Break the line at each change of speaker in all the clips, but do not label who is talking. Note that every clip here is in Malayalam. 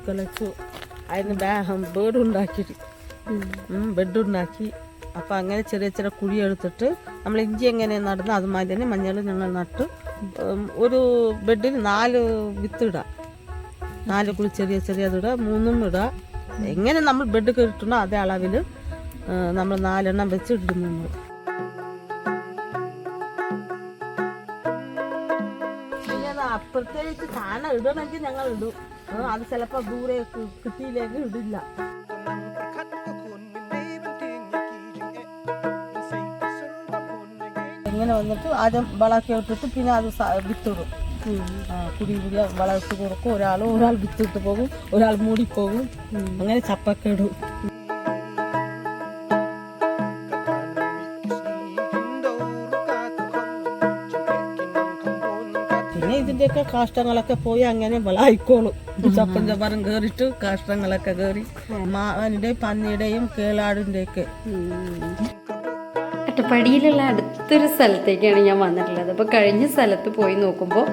കളിച്ചു അതിന് ബേഡുണ്ടാക്കി ബെഡുണ്ടാക്കി. അപ്പം അങ്ങനെ ചെറിയ ചെറിയ കുഴിയെടുത്തിട്ട് നമ്മൾ ഇഞ്ചി എങ്ങനെ നടുന്നു അതുമാതിരി തന്നെ മഞ്ഞൾ ഞങ്ങൾ നട്ട് ഒരു ബെഡിൽ 4 വിത്ത് ഇടാം. 4 കുഴി ചെറിയ ചെറിയതിടുക, 3 ഇടുക. എങ്ങനെ നമ്മൾ ബെഡ് കയറിട്ടുണ്ടോ അതേ അളവിൽ നമ്മൾ 4 എണ്ണം വെച്ച് ഇടുന്നു. പ്രത്യേകിച്ച് സാധനം ഇടണമെങ്കിൽ ഞങ്ങൾ ഇടും. അത് ചിലപ്പോൾ ദൂരെ കിട്ടിയില്ലെങ്കിൽ ഇടില്ല. ഇങ്ങനെ വന്നിട്ട് ആദ്യം വളമൊക്കെ ഇട്ടിട്ട് പിന്നെ അത് വിത്തിടും. കുടി വളമിട്ട് കൊടുക്കും. ഒരാൾ വിത്തിട്ട് പോകും, ഒരാൾ മൂടിപ്പോകും. അങ്ങനെ ചപ്പൊക്കെ ഇടും. പിന്നെ ഇതിൻ്റെയൊക്കെ കാഷ്ടങ്ങളൊക്കെ പോയി അങ്ങനെ വളമായിക്കോളും. ചപ്പൻ ചപ്പാരം കയറിയിട്ട് കാഷ്ടങ്ങളൊക്കെ കയറി മാവിൻ്റെയും പന്നിയുടെയും കേളാടിൻ്റെയൊക്കെ.
അട്ടപ്പാടിയിലുള്ള അടുത്തൊരു സ്ഥലത്തേക്കാണ് ഞാൻ വന്നിട്ടുള്ളത്. അപ്പോൾ കഴിഞ്ഞ സ്ഥലത്ത് പോയി നോക്കുമ്പോൾ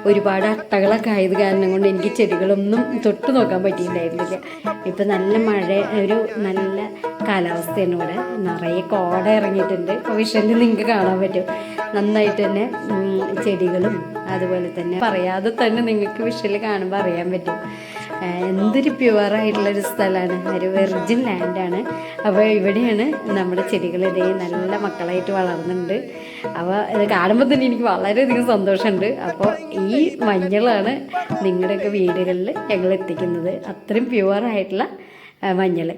ഒരുപാട് അട്ടകളൊക്കെ ആയത് കാരണം കൊണ്ട് എനിക്ക് ചെടികളൊന്നും തൊട്ട് നോക്കാൻ പറ്റിയിട്ടുണ്ടായിരുന്നില്ല. ഇപ്പം നല്ല മഴ, ഒരു നല്ല കാലാവസ്ഥയാണ്. ഇവിടെ നിറയെ കോട ഇറങ്ങിയിട്ടുണ്ട്. വിഷനിൽ നിങ്ങൾക്ക് കാണാൻ പറ്റും. നന്നായിട്ട് തന്നെ ചെടികളും അതുപോലെ തന്നെ പറയാതെ തന്നെ നിങ്ങൾക്ക് വിഷനിൽ കാണുമ്പോൾ അറിയാൻ പറ്റും. എന്തൊരു പ്യുവറായിട്ടുള്ളൊരു സ്ഥലമാണ്, ഒരു വെർജിൻ ലാൻഡാണ്. അപ്പോൾ ഇവിടെയാണ് നമ്മുടെ ചെടികളിതേ നല്ല മക്കളായിട്ട് വളർന്നുണ്ട്. അപ്പോൾ ഇത് കാണുമ്പോൾ തന്നെ എനിക്ക് വളരെയധികം സന്തോഷമുണ്ട്. അപ്പോൾ ഈ മഞ്ഞളാണ് നിങ്ങളുടെയൊക്കെ വീടുകളിൽ ഞങ്ങൾ എത്തിക്കുന്നത്. അത്രയും പ്യുവറായിട്ടുള്ള മഞ്ഞൾ.